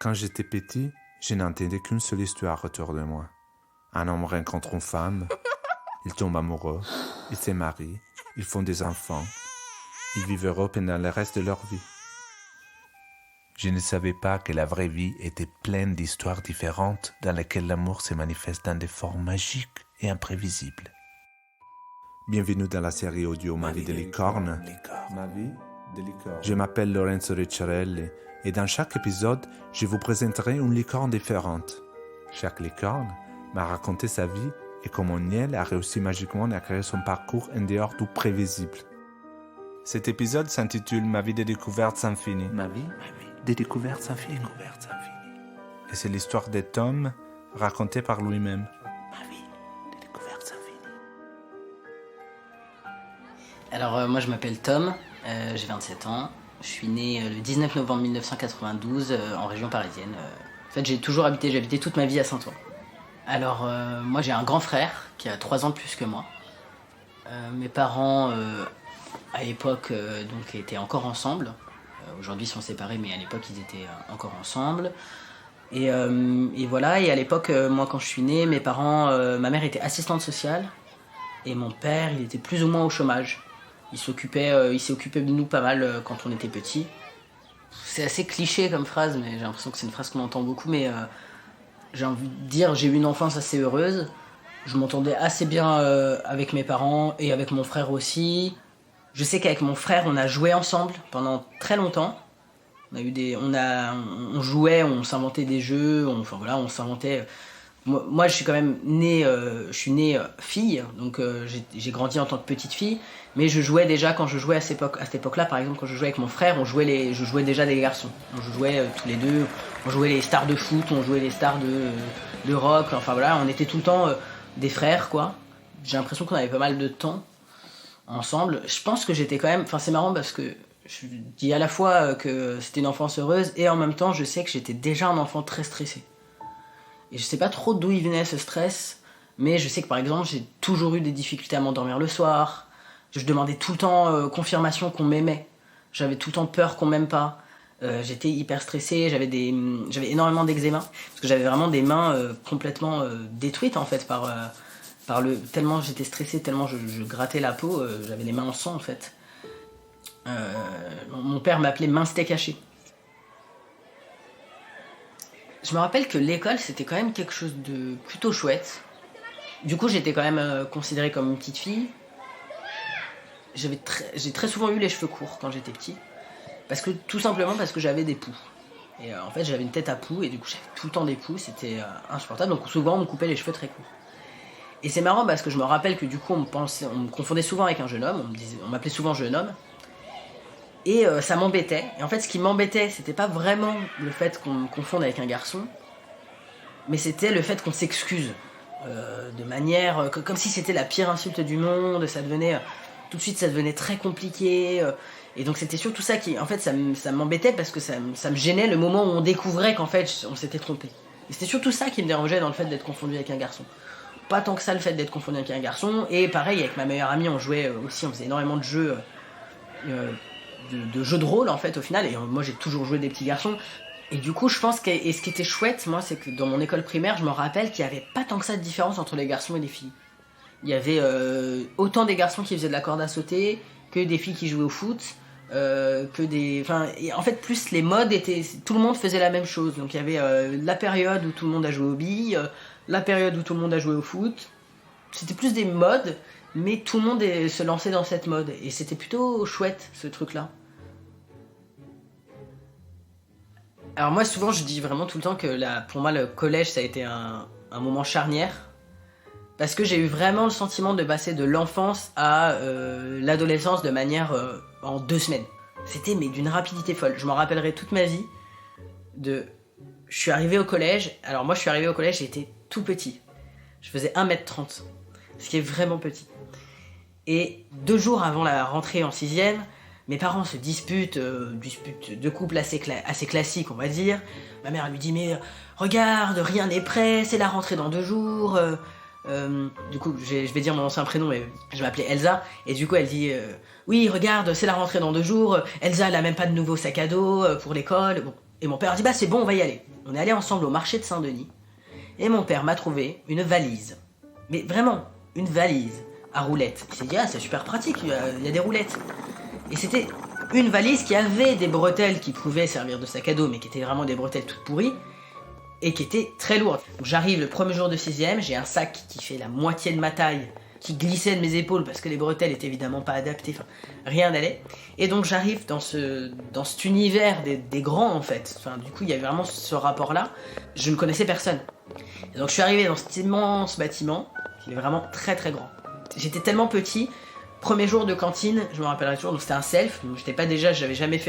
Quand j'étais petit, je n'entendais qu'une seule histoire autour de moi. Un homme rencontre une femme, ils tombent amoureux, ils se marient, ils font des enfants, ils vivent heureux pendant le reste de leur vie. Je ne savais pas que la vraie vie était pleine d'histoires différentes dans lesquelles l'amour se manifeste dans des formes magiques et imprévisibles. Bienvenue dans la série audio Ma vie de licorne. Ma vie de licorne. Je m'appelle Lorenzo Ricciarelli et dans chaque épisode, je vous présenterai une licorne différente. Chaque licorne m'a raconté sa vie et comment Niel a réussi magiquement à créer son parcours en dehors du prévisible. Cet épisode s'intitule Ma vie de découvertes infinies. Ma vie de découvertes infinies. Et c'est l'histoire de Tom racontée par lui-même. Ma vie de découvertes infinies. Alors moi je m'appelle Tom, j'ai 27 ans, je suis né le 19 novembre 1992 en région parisienne. En fait j'ai habité toute ma vie à Saint-Ouen. Alors moi j'ai un grand frère qui a 3 ans de plus que moi. Mes parents à l'époque donc étaient encore ensemble. Aujourd'hui ils sont séparés mais à l'époque ils étaient encore ensemble. Et voilà, et à l'époque moi quand je suis né, mes parents, ma mère était assistante sociale et mon père il était plus ou moins au chômage. Il s'est occupé de nous pas mal quand on était petits. C'est assez cliché comme phrase, mais j'ai l'impression que c'est une phrase qu'on entend beaucoup, mais j'ai envie de dire, j'ai eu une enfance assez heureuse. Je m'entendais assez bien avec mes parents et avec mon frère aussi. Je sais qu'avec mon frère, on a joué ensemble pendant très longtemps. On jouait, on s'inventait des jeux, on s'inventait. Moi, je suis quand même né, fille, donc j'ai grandi en tant que petite fille. Mais je jouais déjà quand je jouais à cette époque-là, par exemple, quand je jouais avec mon frère, je jouais déjà des garçons. On jouait tous les deux, on jouait les stars de foot, on jouait les stars de rock. Enfin voilà, on était tout le temps des frères, quoi. J'ai l'impression qu'on avait pas mal de temps ensemble. Je pense que j'étais quand même. Enfin, c'est marrant parce que je dis à la fois que c'était une enfance heureuse et en même temps, je sais que j'étais déjà un enfant très stressé. Et je sais pas trop d'où il venait ce stress, mais je sais que par exemple, j'ai toujours eu des difficultés à m'endormir le soir. Je demandais tout le temps confirmation qu'on m'aimait. J'avais tout le temps peur qu'on m'aime pas. J'étais hyper stressé, j'avais énormément d'eczéma. Parce que j'avais vraiment des mains complètement détruites en fait tellement j'étais stressé, tellement je grattais la peau, j'avais les mains en sang en fait. Mon père m'appelait main steak haché. Je me rappelle que l'école c'était quand même quelque chose de plutôt chouette. Du coup j'étais quand même considérée comme une petite fille. J'ai très souvent eu les cheveux courts quand j'étais petit, tout simplement parce que j'avais des poux. Et en fait j'avais une tête à poux et du coup j'avais tout le temps des poux, c'était insupportable, donc souvent on me coupait les cheveux très courts. Et c'est marrant parce que je me rappelle que du coup on me confondait souvent avec un jeune homme, on m'appelait souvent jeune homme, et ça m'embêtait. Et en fait ce qui m'embêtait c'était pas vraiment le fait qu'on me confonde avec un garçon, mais c'était le fait qu'on s'excuse de manière, comme si c'était la pire insulte du monde, tout de suite ça devenait très compliqué, et donc c'était surtout ça qui, en fait, ça m'embêtait parce que ça me gênait le moment où on découvrait qu'en fait on s'était trompé. Et c'était surtout ça qui me dérangeait dans le fait d'être confondu avec un garçon. Pas tant que ça le fait d'être confondu avec un garçon, et pareil avec ma meilleure amie on jouait aussi, on faisait énormément de jeux, de jeux de rôle en fait au final, et moi j'ai toujours joué des petits garçons. Et du coup je pense que, et ce qui était chouette moi c'est que dans mon école primaire je me rappelle qu'il n'y avait pas tant que ça de différence entre les garçons et les filles. Il y avait autant des garçons qui faisaient de la corde à sauter que des filles qui jouaient au foot, en fait plus les modes étaient, tout le monde faisait la même chose. Donc il y avait la période où tout le monde a joué aux billes, la période où tout le monde a joué au foot. C'était plus des modes, mais tout le monde se lançait dans cette mode et c'était plutôt chouette ce truc-là. Alors moi souvent je dis vraiment tout le temps que pour moi le collège ça a été un moment charnière. Parce que j'ai eu vraiment le sentiment de passer de l'enfance à l'adolescence de manière en 2 semaines. C'était mais d'une rapidité folle. Je m'en rappellerai toute ma vie. Je suis arrivé au collège. Alors moi je suis arrivé au collège, j'étais tout petit. Je faisais 1m30. Ce qui est vraiment petit. Et 2 jours avant la rentrée en 6ème, mes parents se disputent de couple assez classique on va dire. Ma mère elle lui dit mais regarde, rien n'est prêt, c'est la rentrée dans 2 jours. Du coup, je vais dire mon ancien prénom, mais je m'appelais Elsa. Et du coup, elle dit oui, regarde, c'est la rentrée dans 2 jours. Elsa, elle a même pas de nouveau sac à dos pour l'école. Bon, Et mon père a dit, bah c'est bon, on va y aller. On est allé ensemble au marché de Saint-Denis. Et mon père m'a trouvé une valise. Mais vraiment, une valise à roulettes. Il s'est dit, ah c'est super pratique, il y a des roulettes. Et c'était une valise qui avait des bretelles qui pouvaient servir de sac à dos, mais qui étaient vraiment des bretelles toutes pourries. Et qui étaient très lourdes. Donc j'arrive le premier jour de 6ème, j'ai un sac qui fait la moitié de ma taille, qui glissait de mes épaules parce que les bretelles étaient évidemment pas adaptées, enfin rien n'allait. Et donc j'arrive dans cet univers des grands en fait. Enfin du coup il y avait vraiment ce rapport là. Je ne connaissais personne. Et donc je suis arrivé dans cet immense bâtiment, qui est vraiment très très grand. J'étais tellement petit, premier jour de cantine, je me rappellerai toujours, donc c'était un self. Donc j'étais pas déjà, j'avais jamais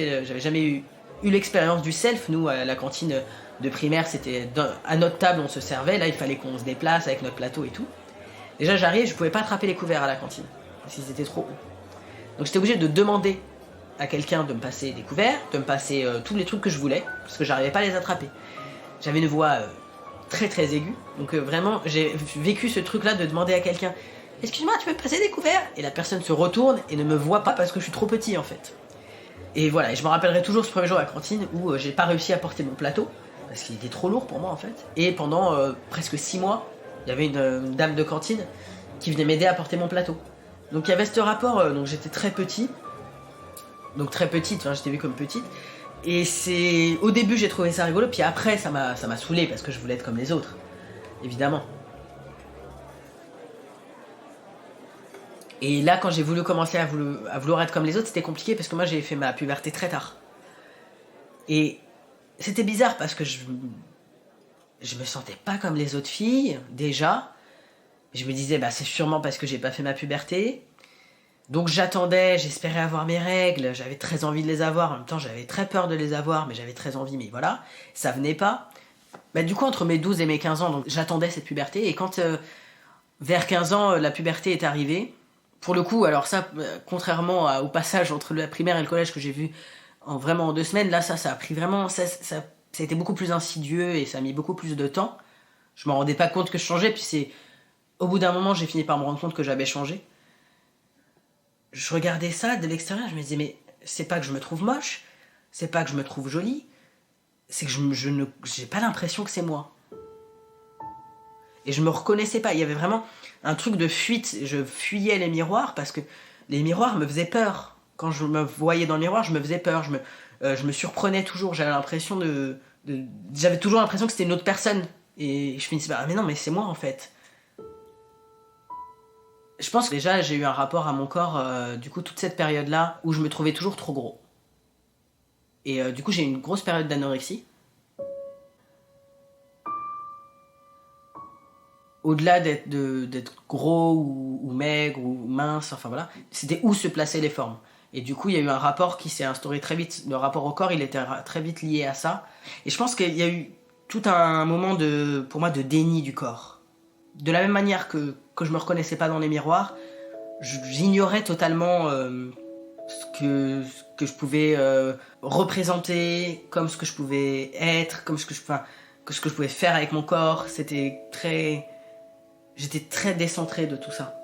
eu l'expérience du self. Nous à la cantine de primaire, c'était à notre table on se servait, là il fallait qu'on se déplace avec notre plateau et tout. Déjà j'arrive, je pouvais pas attraper les couverts à la cantine, parce qu'ils étaient trop hauts. Donc j'étais obligé de demander à quelqu'un de me passer des couverts, de me passer tous les trucs que je voulais, parce que j'arrivais pas à les attraper. J'avais une voix très très aiguë, donc vraiment j'ai vécu ce truc là de demander à quelqu'un « Excuse-moi, tu peux me passer des couverts ?» Et la personne se retourne et ne me voit pas parce que je suis trop petit en fait. Et voilà, et je me rappellerai toujours ce premier jour à la cantine où j'ai pas réussi à porter mon plateau, parce qu'il était trop lourd pour moi en fait. Et pendant presque 6 mois, il y avait une dame de cantine qui venait m'aider à porter mon plateau. Donc il y avait ce rapport, donc j'étais très petit. Donc très petite, enfin j'étais vue comme petite. Et c'est au début j'ai trouvé ça rigolo, puis après ça m'a saoulé parce que je voulais être comme les autres. Évidemment. Et là quand j'ai voulu commencer à vouloir être comme les autres, c'était compliqué parce que moi j'ai fait ma puberté très tard. Et c'était bizarre parce que je me sentais pas comme les autres filles, déjà. Je me disais, bah c'est sûrement parce que j'ai pas fait ma puberté. Donc j'attendais, j'espérais avoir mes règles, j'avais très envie de les avoir. En même temps, j'avais très peur de les avoir, mais j'avais très envie, mais voilà, ça venait pas. Bah du coup, entre mes 12 et mes 15 ans, donc j'attendais cette puberté. Et quand, vers 15 ans, la puberté est arrivée, pour le coup, alors ça, contrairement au passage entre la primaire et le collège que j'ai vu vraiment en 2 semaines, là, ça a pris vraiment... Ça a été beaucoup plus insidieux et ça a mis beaucoup plus de temps. Je m'en rendais pas compte que je changeais, puis c'est... Au bout d'un moment, j'ai fini par me rendre compte que j'avais changé. Je regardais ça de l'extérieur, je me disais, mais c'est pas que je me trouve moche, c'est pas que je me trouve jolie, c'est que j'ai pas l'impression que c'est moi. Et je me reconnaissais pas, il y avait vraiment un truc de fuite, je fuyais les miroirs parce que les miroirs me faisaient peur. Quand je me voyais dans le miroir, je me faisais peur, je me surprenais toujours, j'avais l'impression j'avais toujours l'impression que c'était une autre personne. Et je finissais par, ah mais non, mais c'est moi en fait. Je pense que déjà j'ai eu un rapport à mon corps, du coup toute cette période-là, où je me trouvais toujours trop gros. Et du coup j'ai eu une grosse période d'anorexie. Au-delà d'être gros ou maigre ou mince, enfin voilà, c'était où se plaçaient les formes. Et du coup il y a eu un rapport qui s'est instauré très vite, le rapport au corps il était très vite lié à ça. Et je pense qu'il y a eu tout un moment pour moi de déni du corps. De la même manière que je me reconnaissais pas dans les miroirs, j'ignorais totalement ce que je pouvais représenter, comme ce que je pouvais être, comme ce que je pouvais faire avec mon corps. J'étais très décentré de tout ça.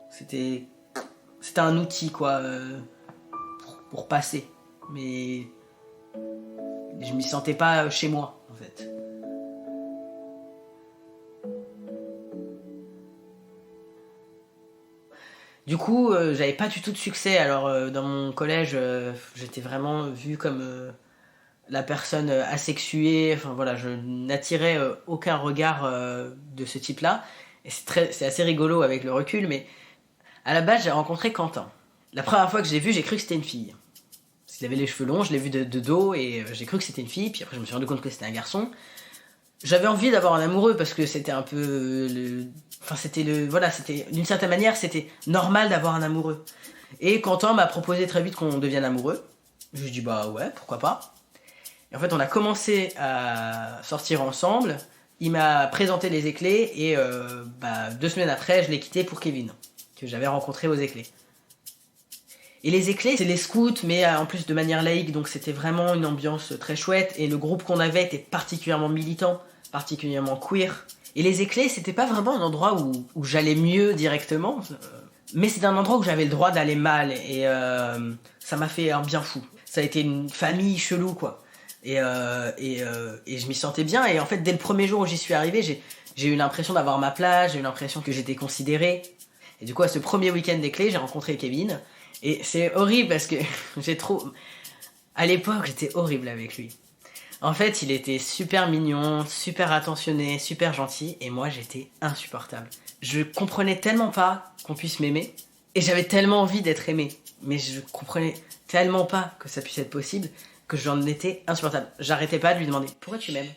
C'était un outil quoi, pour passer, mais je m'y sentais pas chez moi en fait. Du coup, j'avais pas du tout de succès. Alors, dans mon collège, j'étais vraiment vue comme la personne asexuée. Enfin voilà, je n'attirais aucun regard de ce type-là. Et c'est assez rigolo avec le recul, mais à la base, j'ai rencontré Quentin. La première fois que je l'ai vu, j'ai cru que c'était une fille. Parce qu'il avait les cheveux longs, je l'ai vu de dos et j'ai cru que c'était une fille. Puis après, je me suis rendu compte que c'était un garçon. J'avais envie d'avoir un amoureux parce que c'était un peu c'était d'une certaine manière c'était normal d'avoir un amoureux. Et Quentin m'a proposé très vite qu'on devienne amoureux. Je lui ai dit bah ouais, pourquoi pas. Et en fait on a commencé à sortir ensemble. Il m'a présenté les Éclés et 2 semaines après je l'ai quitté pour Kevin que j'avais rencontré aux Éclés. Et les Éclés, c'est les scouts, mais en plus de manière laïque, donc c'était vraiment une ambiance très chouette. Et le groupe qu'on avait était particulièrement militant, particulièrement queer. Et les Éclés, c'était pas vraiment un endroit où j'allais mieux directement, mais c'était un endroit où j'avais le droit d'aller mal. Et ça m'a fait un bien fou. Ça a été une famille chelou, quoi. Et je m'y sentais bien. Et en fait, dès le premier jour où j'y suis arrivé, j'ai eu l'impression d'avoir ma place, j'ai eu l'impression que j'étais considéré. Et du coup, à ce premier week-end des clés, j'ai rencontré Kevin. Et c'est horrible parce que à l'époque, j'étais horrible avec lui. En fait, il était super mignon, super attentionné, super gentil. Et moi, j'étais insupportable. Je comprenais tellement pas qu'on puisse m'aimer. Et j'avais tellement envie d'être aimé. Mais je comprenais tellement pas que ça puisse être possible que j'en étais insupportable. J'arrêtais pas de lui demander « Pourquoi tu m'aimes ?»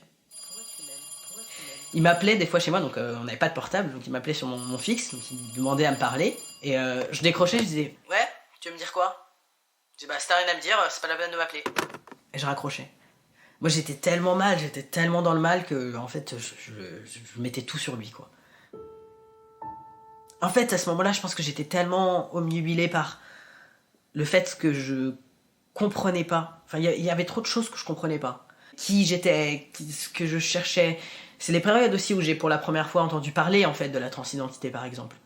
Il m'appelait des fois chez moi, donc on n'avait pas de portable, donc il m'appelait sur mon fixe, donc il me demandait à me parler. Et je décrochais, je disais « Ouais, tu veux me dire quoi ?» Je disais « Bah si t'as rien à me dire, c'est pas la peine de m'appeler. » Et je raccrochais. Moi j'étais tellement mal, j'étais tellement dans le mal que en fait je mettais tout sur lui, quoi. En fait, à ce moment-là, je pense que j'étais tellement omnubilé par le fait que je comprenais pas. Enfin, il y avait trop de choses que je comprenais pas. Qui j'étais, ce que je cherchais. C'est les périodes aussi où j'ai pour la première fois entendu parler, en fait, de la transidentité, par exemple.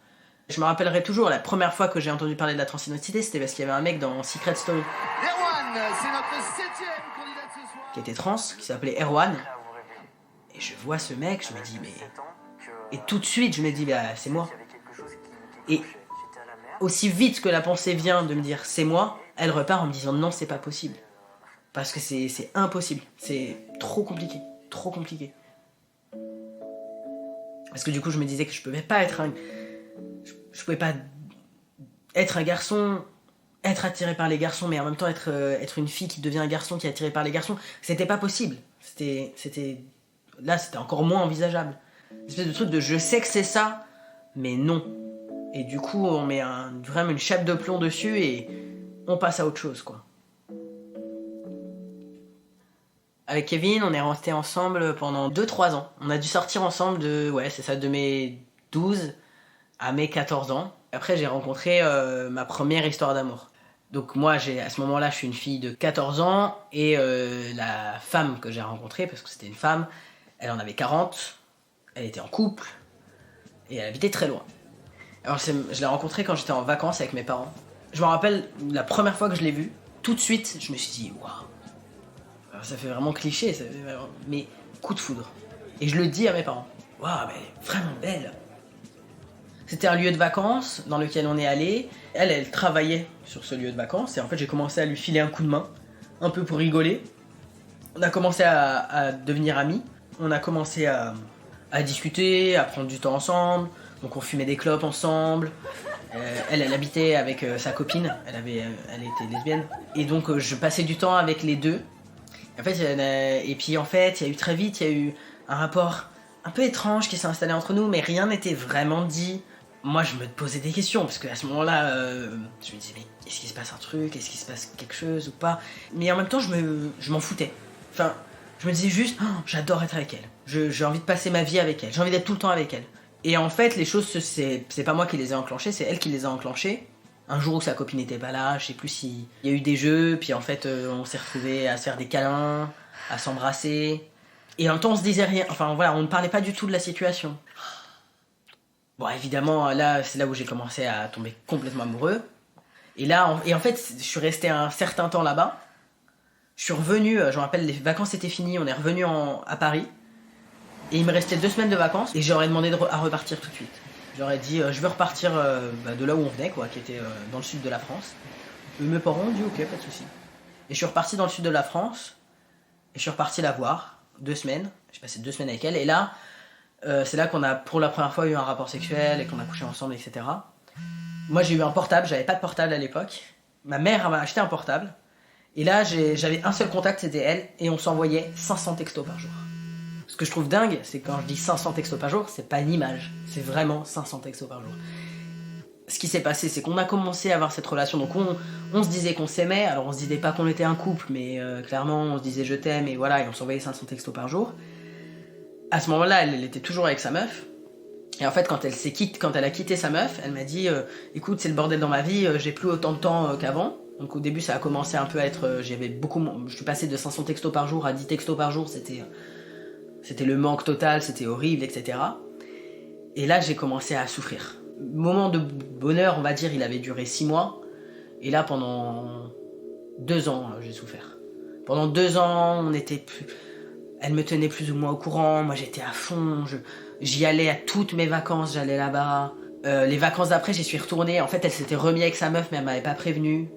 Je me rappellerai toujours, la première fois que j'ai entendu parler de la transidentité, c'était parce qu'il y avait un mec dans Secret Story. Erwan, c'est notre 7e candidat de ce soir. Qui était trans, qui s'appelait Erwan. Et je vois ce mec, je me dis, mais... Et tout de suite, je me dis, bah, c'est moi. Et aussi vite que la pensée vient de me dire c'est moi, elle repart en me disant non, c'est pas possible. Parce que c'est impossible. C'est trop compliqué. Trop compliqué. Parce que du coup, je me disais que je pouvais pas être un... Je pouvais pas être un garçon, être attiré par les garçons, mais en même temps être une fille qui devient un garçon qui est attiré par les garçons. C'était pas possible. Là, c'était encore moins envisageable. Une espèce de truc de je sais que c'est ça, mais non. Et du coup, on met vraiment une chape de plomb dessus et on passe à autre chose, quoi. Avec Kevin, on est restés ensemble pendant 2-3 ans. On a dû sortir ensemble de mes 12 à mes 14 ans. Après, j'ai rencontré ma première histoire d'amour. Donc moi, à ce moment-là, je suis une fille de 14 ans et la femme que j'ai rencontrée, parce que c'était une femme, elle en avait 40, elle était en couple et elle habitait très loin. Alors je l'ai rencontrée quand j'étais en vacances avec mes parents. Je me rappelle la première fois que je l'ai vue, tout de suite, je me suis dit waouh. Ça fait vraiment cliché, mais coup de foudre. Et je le dis à mes parents. Waouh, mais elle est vraiment belle. C'était un lieu de vacances dans lequel on est allé. Elle travaillait sur ce lieu de vacances et en fait j'ai commencé à lui filer un coup de main, un peu pour rigoler. On a commencé à devenir amis. On a commencé à discuter, à prendre du temps ensemble. Donc on fumait des clopes ensemble. Elle habitait avec sa copine. Elle était lesbienne. Et donc je passais du temps avec les deux. En fait, et puis en fait, il y a eu un rapport un peu étrange qui s'est installé entre nous, mais rien n'était vraiment dit. Moi, je me posais des questions, parce qu'à ce moment-là, je me disais, mais est-ce qu'il se passe un truc? Est-ce qu'il se passe quelque chose ou pas? Mais en même temps, je m'en foutais. Enfin, je me disais juste, oh, j'adore être avec elle. J'ai envie de passer ma vie avec elle. J'ai envie d'être tout le temps avec elle. Et en fait, les choses, c'est pas moi qui les ai enclenchées, c'est elle qui les a enclenchées. Un jour où sa copine n'était pas là, je sais plus s'il y a eu des jeux, puis en fait, on s'est retrouvés à se faire des câlins, à s'embrasser. Et en même temps, on se disait rien. Enfin voilà, on ne parlait pas du tout de la situation. Bon, évidemment, là, c'est là où j'ai commencé à tomber complètement amoureux. Et en fait, je suis resté un certain temps là-bas. Je suis revenu, je me rappelle, les vacances étaient finies, on est revenu à Paris. Et il me restait 2 semaines de vacances et j'aurais demandé à repartir tout de suite. J'aurais dit, je veux repartir de là où on venait, quoi, qui était dans le sud de la France. Et mes parents ont dit, ok, pas de souci. Et je suis reparti dans le sud de la France. Et je suis reparti la voir, 2 semaines. J'ai passé 2 semaines avec elle. Et là, c'est là qu'on a pour la première fois eu un rapport sexuel et qu'on a couché ensemble, etc. Moi, j'ai eu un portable. J'avais pas de portable à l'époque. Ma mère m'a acheté un portable. Et là, j'avais un seul contact, c'était elle. Et on s'envoyait 500 textos par jour. Ce que je trouve dingue, c'est quand je dis 500 textos par jour, c'est pas une image, c'est vraiment 500 textos par jour. Ce qui s'est passé, c'est qu'on a commencé à avoir cette relation, donc on se disait qu'on s'aimait, alors on se disait pas qu'on était un couple, mais clairement on se disait je t'aime, et voilà, et on s'envoyait 500 textos par jour. À ce moment-là, elle était toujours avec sa meuf, et en fait quand elle a quitté sa meuf, elle m'a dit écoute, c'est le bordel dans ma vie, j'ai plus autant de temps qu'avant. Donc au début ça a commencé un peu à être, je suis passé de 500 textos par jour à 10 textos par jour, c'était le manque total, c'était horrible, etc. Et là, j'ai commencé à souffrir. Moment de bonheur, on va dire, il avait duré 6 mois. Et là, pendant 2 ans, j'ai souffert. Pendant 2 ans, elle me tenait plus ou moins au courant, moi j'étais à fond, j'y allais à toutes mes vacances, j'allais là-bas. Les vacances d'après, j'y suis retournée, en fait elle s'était remise avec sa meuf mais elle m'avait pas prévenue.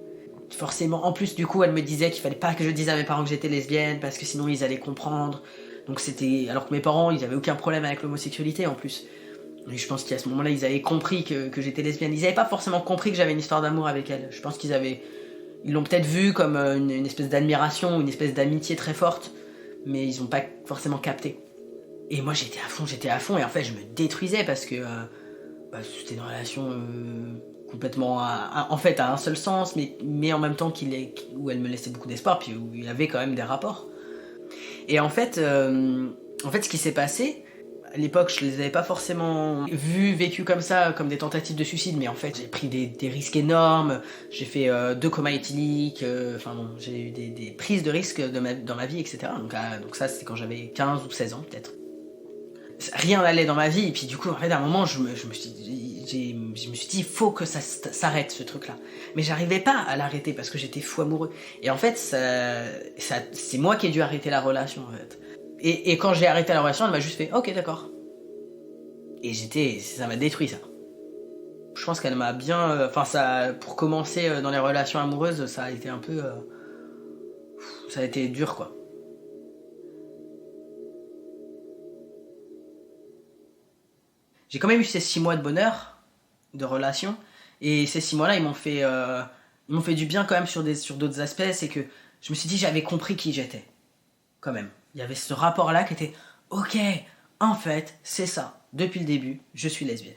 Forcément, en plus du coup elle me disait qu'il fallait pas que je dise à mes parents que j'étais lesbienne parce que sinon ils allaient comprendre. Donc c'était... Alors que mes parents, ils avaient aucun problème avec l'homosexualité en plus. Et je pense qu'à ce moment-là, ils avaient compris que j'étais lesbienne. Ils avaient pas forcément compris que j'avais une histoire d'amour avec elle. Je pense ils l'ont peut-être vu comme une espèce d'admiration, une espèce d'amitié très forte, mais ils ont pas forcément capté. Et moi j'étais à fond, et en fait je me détruisais parce que c'était une relation complètement en fait à un seul sens, mais en même temps où elle me laissait beaucoup d'espoir, puis où il y avait quand même des rapports. Et en fait ce qui s'est passé, à l'époque, je les avais pas forcément vécus comme ça, comme des tentatives de suicide, mais en fait, j'ai pris des risques énormes. J'ai fait 2 comas éthyliques, j'ai eu des prises de risques dans ma vie, etc. Donc ça, c'était quand j'avais 15 ou 16 ans, peut-être. Rien n'allait dans ma vie, et puis du coup, en fait, à un moment, je me suis dit, il faut que ça s'arrête, ce truc-là. Mais j'arrivais pas à l'arrêter parce que j'étais fou amoureux. Et en fait, c'est moi qui ai dû arrêter la relation, en fait. Et quand j'ai arrêté la relation, elle m'a juste fait « Ok, d'accord ». Et ça m'a détruit, ça. Je pense qu'elle m'a bien... pour commencer dans les relations amoureuses, ça a été un peu... ça a été dur, quoi. J'ai quand même eu ces 6 mois de bonheur, de relation. Et ces 6 mois-là, ils m'ont fait du bien quand même sur d'autres aspects. C'est que je me suis dit, j'avais compris qui j'étais. Quand même. Il y avait ce rapport-là qui était « Ok, en fait, c'est ça. Depuis le début, je suis lesbienne. »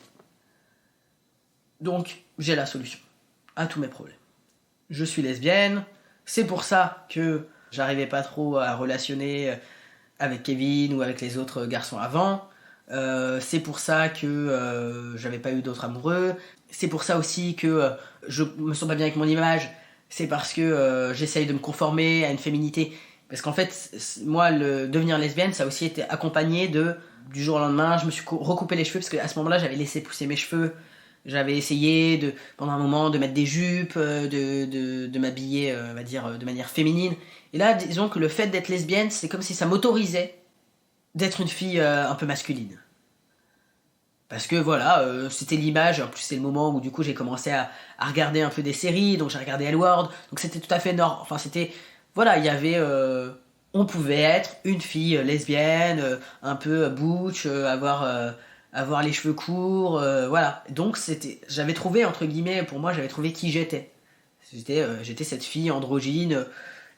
Donc, j'ai la solution à tous mes problèmes. Je suis lesbienne. C'est pour ça que j'arrivais pas trop à relationner avec Kevin ou avec les autres garçons avant. C'est pour ça que j'avais pas eu d'autres amoureux. C'est pour ça aussi que je me sens pas bien avec mon image. C'est parce que j'essaye de me conformer à une féminité. Parce qu'en fait, moi, le devenir lesbienne, ça a aussi été accompagné du jour au lendemain, je me suis recoupé les cheveux, parce qu'à ce moment-là, j'avais laissé pousser mes cheveux. J'avais essayé, pendant un moment, de mettre des jupes, de m'habiller, on va dire, de manière féminine. Et là, disons que le fait d'être lesbienne, c'est comme si ça m'autorisait d'être une fille un peu masculine. Parce que voilà, c'était l'image, en plus c'est le moment où du coup j'ai commencé à regarder un peu des séries, donc j'ai regardé L-Word, donc c'était tout à fait normal. Enfin, c'était... Voilà, il y avait... on pouvait être une fille lesbienne, un peu butch, avoir les cheveux courts, voilà. Donc j'avais trouvé, entre guillemets, pour moi, j'avais trouvé qui j'étais. J'étais cette fille androgyne,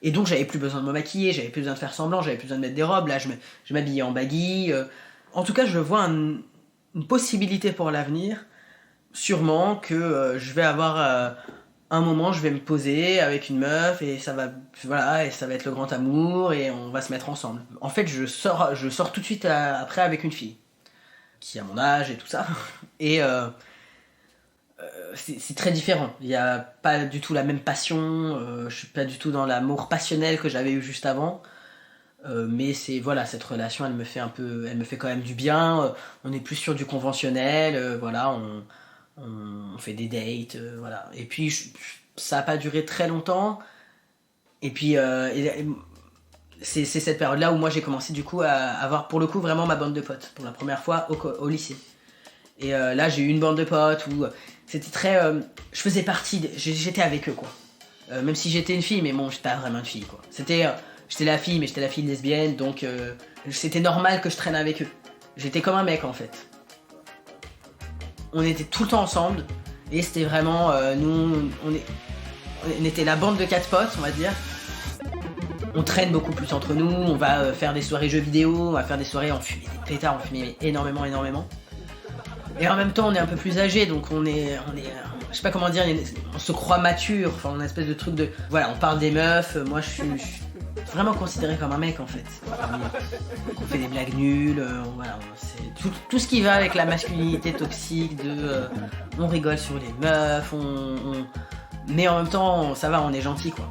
et donc j'avais plus besoin de me maquiller, j'avais plus besoin de faire semblant, j'avais plus besoin de mettre des robes, là je m'habillais en baggy. En tout cas, je vois une possibilité pour l'avenir, sûrement que je vais avoir... un moment, je vais me poser avec une meuf et ça va être le grand amour et on va se mettre ensemble. En fait, je sors tout de suite après avec une fille qui a mon âge et tout ça. Et c'est très différent. Il n'y a pas du tout la même passion. Je suis pas du tout dans l'amour passionnel que j'avais eu juste avant. Mais cette relation, elle me fait quand même du bien. On est plus sur du conventionnel. On fait des dates, voilà. Et puis, ça n'a pas duré très longtemps. Et puis, c'est cette période-là où moi, j'ai commencé du coup à avoir, pour le coup, vraiment ma bande de potes. Pour la première fois au lycée. Et là, j'ai eu une bande de potes où c'était très... je faisais partie... J'étais avec eux, quoi. Même si j'étais une fille, mais bon, j'étais pas vraiment une fille, quoi. J'étais la fille, mais j'étais la fille lesbienne, donc c'était normal que je traîne avec eux. J'étais comme un mec, en fait. On était tout le temps ensemble et c'était vraiment nous on était la bande de 4 potes, on va dire. On traîne beaucoup plus entre nous, on va faire des soirées jeux vidéo, on va faire des soirées, on fumait des pétards, on fumait énormément. Et en même temps, on est un peu plus âgés, donc on est je sais pas comment dire, on se croit mature, enfin une espèce de truc de voilà, on parle des meufs, moi je suis vraiment considéré comme un mec en fait. On fait des blagues nulles, c'est tout ce qui va avec la masculinité toxique on rigole sur les meufs, mais en même temps ça va, on est gentil quoi.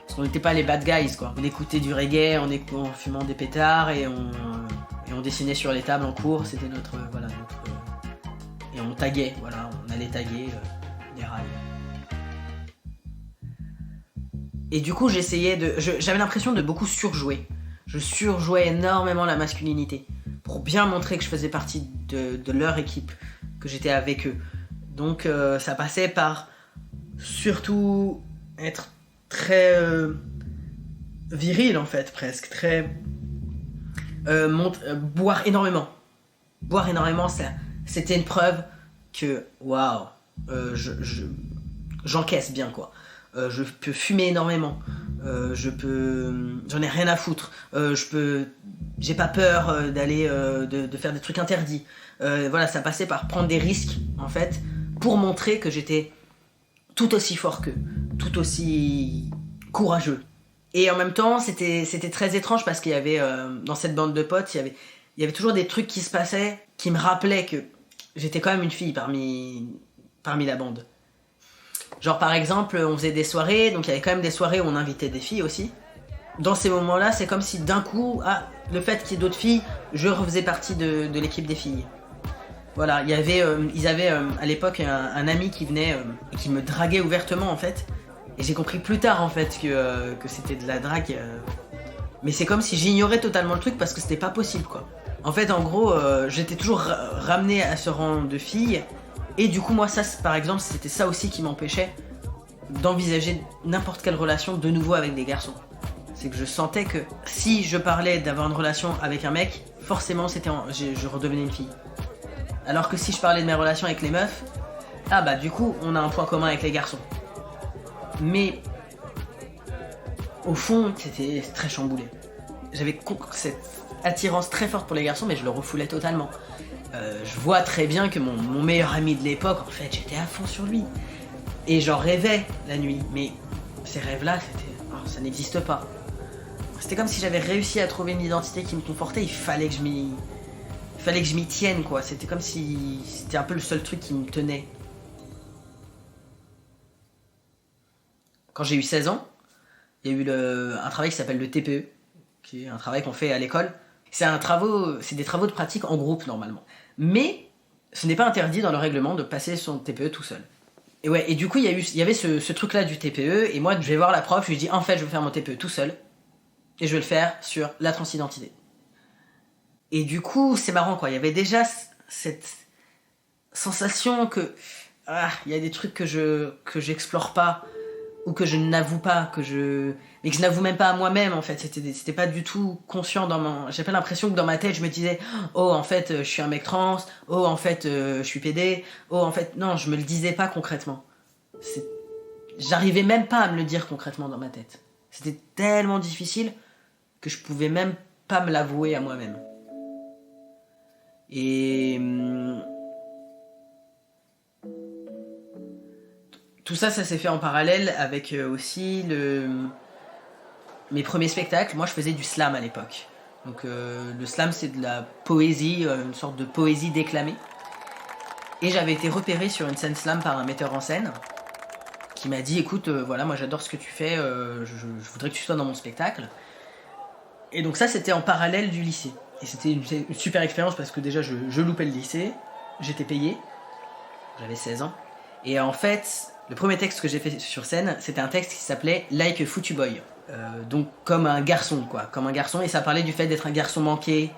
Parce qu'on n'était pas les bad guys quoi. On écoutait du reggae en fumant des pétards et on dessinait sur les tables en cours, c'était notre et on taguait, voilà, on allait taguer les rails. Et du coup, j'avais l'impression de beaucoup surjouer. Je surjouais énormément la masculinité pour bien montrer que je faisais partie de leur équipe, que j'étais avec eux. Donc ça passait par surtout être très viril en fait, presque. Très boire énormément. Boire énormément, c'était une preuve que waouh, j'encaisse bien quoi. Je peux fumer énormément. J'en ai rien à foutre. J'ai pas peur d'aller de faire des trucs interdits. Voilà, ça passait par prendre des risques en fait pour montrer que j'étais tout aussi fort qu'eux, tout aussi courageux. Et en même temps, c'était très étrange parce qu'il y avait dans cette bande de potes, il y avait toujours des trucs qui se passaient qui me rappelaient que j'étais quand même une fille parmi la bande. Genre par exemple, on faisait des soirées, donc il y avait quand même des soirées où on invitait des filles aussi. Dans ces moments-là, c'est comme si d'un coup, le fait qu'il y ait d'autres filles, je refaisais partie de l'équipe des filles. Voilà, ils avaient à l'époque un ami qui venait et qui me draguait ouvertement en fait. Et j'ai compris plus tard en fait que c'était de la drague. Mais c'est comme si j'ignorais totalement le truc parce que c'était pas possible quoi. En fait, en gros, j'étais toujours ramené à ce rang de filles. Et du coup, moi, ça, par exemple, c'était ça aussi qui m'empêchait d'envisager n'importe quelle relation de nouveau avec des garçons. C'est que je sentais que si je parlais d'avoir une relation avec un mec, forcément, je redevenais une fille. Alors que si je parlais de mes relations avec les meufs, du coup, on a un point commun avec les garçons. Mais au fond, c'était très chamboulé. J'avais cette attirance très forte pour les garçons, mais je le refoulais totalement. Je vois très bien que mon meilleur ami de l'époque, en fait, j'étais à fond sur lui. Et j'en rêvais la nuit. Mais ces rêves-là, ça n'existe pas. C'était comme si j'avais réussi à trouver une identité qui me confortait. Il fallait que je m'y tienne, quoi. C'était comme si c'était un peu le seul truc qui me tenait. Quand j'ai eu 16 ans, il y a eu un travail qui s'appelle le TPE, qui est un travail qu'on fait à l'école. C'est des travaux de pratique en groupe normalement. Mais ce n'est pas interdit dans le règlement de passer son TPE tout seul. Et du coup, il y avait ce truc-là du TPE, et moi, je vais voir la prof, je lui dis en fait, je veux faire mon TPE tout seul, et je vais le faire sur la transidentité. Et du coup, c'est marrant quoi, il y avait déjà cette sensation que il y a des trucs que j'explore pas, ou que je n'avoue pas, mais que je n'avoue même pas à moi-même en fait. C'était pas du tout conscient j'avais l'impression que dans ma tête je me disais oh en fait je suis un mec trans, oh en fait je suis pédé, oh en fait non, je me le disais pas concrètement. J'arrivais même pas à me le dire concrètement dans ma tête. C'était tellement difficile que je pouvais même pas me l'avouer à moi-même. Et tout ça s'est fait en parallèle avec aussi mes premiers spectacles. Moi, je faisais du slam à l'époque. Donc, le slam, c'est de la poésie, une sorte de poésie déclamée. Et j'avais été repéré sur une scène slam par un metteur en scène qui m'a dit, écoute, voilà, moi j'adore ce que tu fais, je voudrais que tu sois dans mon spectacle. Et donc ça, c'était en parallèle du lycée. Et c'était une super expérience parce que déjà, je loupais le lycée, j'étais payé, j'avais 16 ans. Et en fait, le premier texte que j'ai fait sur scène, c'était un texte qui s'appelait « Like a Foutu Boy ». Donc comme un garçon, quoi. Comme un garçon, et ça parlait du fait d'être un garçon manqué,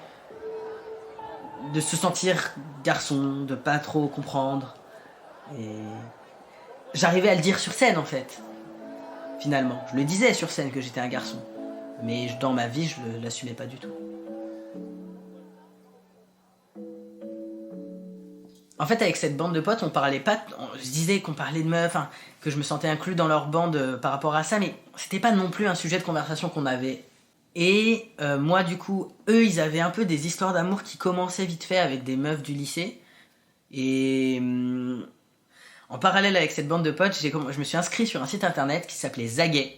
de se sentir garçon, de pas trop comprendre. Et j'arrivais à le dire sur scène, en fait. Finalement, je le disais sur scène que j'étais un garçon. Mais dans ma vie, je l'assumais pas du tout. En fait, avec cette bande de potes, on parlait pas. Je disais qu'on parlait de meufs, que je me sentais inclus dans leur bande par rapport à ça, mais c'était pas non plus un sujet de conversation qu'on avait. Et moi, du coup, eux, ils avaient un peu des histoires d'amour qui commençaient vite fait avec des meufs du lycée. Et en parallèle avec cette bande de potes, je me suis inscrit sur un site internet qui s'appelait Zagay,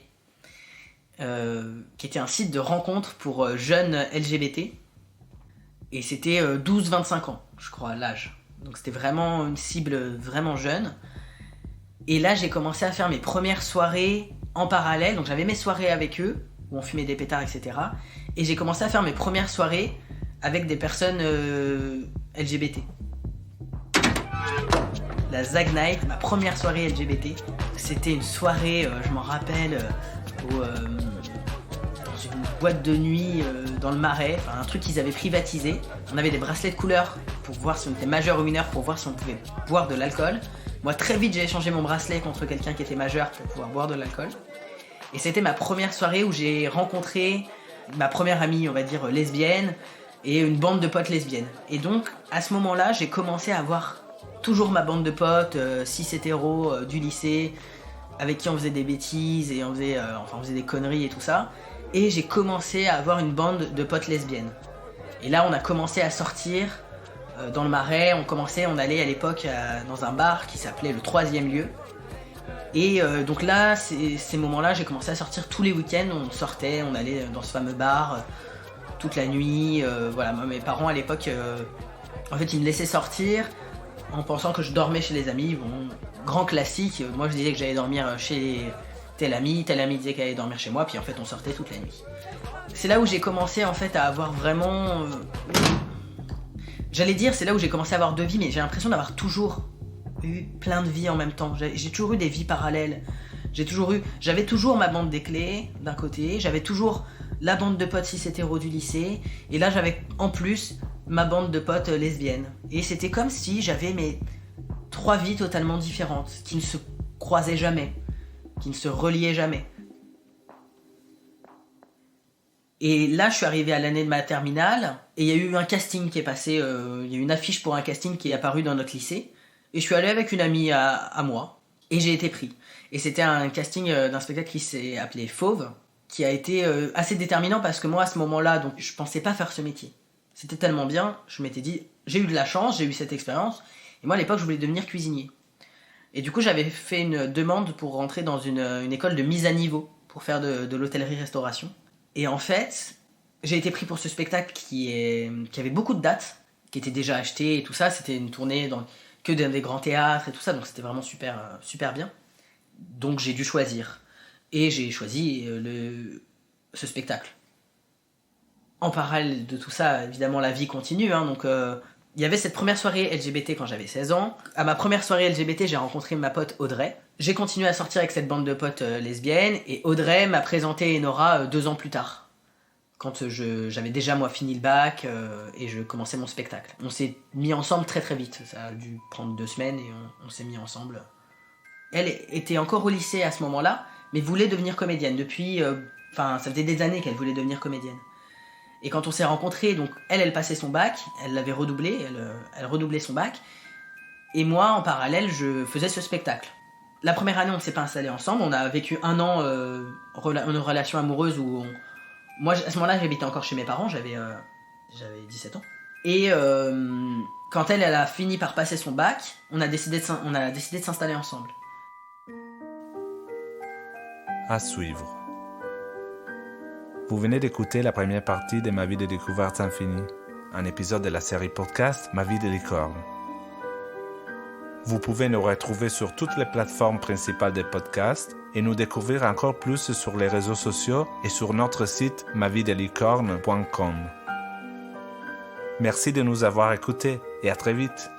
qui était un site de rencontre pour jeunes LGBT. Et c'était 12-25 ans, je crois, l'âge. Donc c'était vraiment une cible vraiment jeune. Et là, j'ai commencé à faire mes premières soirées en parallèle. Donc j'avais mes soirées avec eux, où on fumait des pétards, etc. Et j'ai commencé à faire mes premières soirées avec des personnes LGBT. La Zag Night, ma première soirée LGBT, c'était une soirée, je m'en rappelle, dans une boîte de nuit dans le Marais, enfin, un truc qu'ils avaient privatisé. On avait des bracelets de couleur pour voir si on était majeur ou mineur, pour voir si on pouvait boire de l'alcool. Moi, très vite, j'ai échangé mon bracelet contre quelqu'un qui était majeur pour pouvoir boire de l'alcool. Et c'était ma première soirée où j'ai rencontré ma première amie, on va dire, lesbienne, et une bande de potes lesbiennes. Et donc, à ce moment-là, j'ai commencé à avoir toujours ma bande de potes, 6 hétéros du lycée, avec qui on faisait des bêtises, et on faisait des conneries et tout ça. Et j'ai commencé à avoir une bande de potes lesbiennes. Et là, on a commencé à sortir dans le Marais. On allait à l'époque dans un bar qui s'appelait le 3e lieu. Et donc là, ces moments-là, j'ai commencé à sortir tous les week-ends. On sortait, on allait dans ce fameux bar toute la nuit. Voilà, mes parents à l'époque, en fait, ils me laissaient sortir en pensant que je dormais chez les amis. Bon, grand classique. Moi, je disais que j'allais dormir chez tel ami disait qu'elle allait dormir chez moi. Puis en fait, on sortait toute la nuit. C'est là où j'ai commencé en fait à avoir vraiment, c'est là où j'ai commencé à avoir 2 vies, mais j'ai l'impression d'avoir toujours eu plein de vies en même temps. J'ai toujours eu des vies parallèles. J'avais toujours ma bande des clés d'un côté, j'avais toujours la bande de potes cis hétéros du lycée, et là j'avais en plus ma bande de potes lesbiennes. Et c'était comme si j'avais mes 3 vies totalement différentes, qui ne se croisaient jamais, qui ne se reliaient jamais. Et là, je suis arrivé à l'année de ma terminale, et il y a eu un casting qui est passé, il y a eu une affiche pour un casting qui est apparu dans notre lycée, et je suis allé avec une amie à moi, et j'ai été pris. Et c'était un casting d'un spectacle qui s'est appelé Fauve, qui a été assez déterminant parce que moi, à ce moment-là, donc, je pensais pas faire ce métier. C'était tellement bien, je m'étais dit, j'ai eu de la chance, j'ai eu cette expérience, et moi, à l'époque, je voulais devenir cuisinier. Et du coup, j'avais fait une demande pour rentrer dans une école de mise à niveau, pour faire de l'hôtellerie-restauration. Et en fait, j'ai été pris pour ce spectacle qui avait beaucoup de dates, qui étaient déjà achetées et tout ça. C'était une tournée que dans des grands théâtres et tout ça, donc c'était vraiment super, super bien. Donc j'ai dû choisir. Et j'ai choisi ce spectacle. En parallèle de tout ça, évidemment, la vie continue. Donc il y avait cette première soirée LGBT quand j'avais 16 ans. À ma première soirée LGBT, j'ai rencontré ma pote Audrey. J'ai continué à sortir avec cette bande de potes lesbiennes, et Audrey m'a présenté Enora 2 ans plus tard, quand j'avais déjà moi fini le bac et je commençais mon spectacle. On s'est mis ensemble très très vite, ça a dû prendre 2 semaines et on s'est mis ensemble. Elle était encore au lycée à ce moment-là, mais voulait devenir comédienne depuis... ça faisait des années qu'elle voulait devenir comédienne. Et quand on s'est rencontrés, donc elle passait son bac, elle l'avait redoublé, elle redoublait son bac, et moi en parallèle je faisais ce spectacle. La première année, on ne s'est pas installés ensemble. On a vécu 1 an une relation amoureuse où moi, à ce moment-là, j'habitais encore chez mes parents. J'avais 17 ans. Et quand elle a fini par passer son bac, on a décidé de s'installer ensemble. À suivre. Vous venez d'écouter la première partie de Ma vie de découverte infinie, un épisode de la série podcast Ma vie de licorne. Vous pouvez nous retrouver sur toutes les plateformes principales des podcasts et nous découvrir encore plus sur les réseaux sociaux et sur notre site mavidelicorne.com. Merci de nous avoir écoutés et à très vite.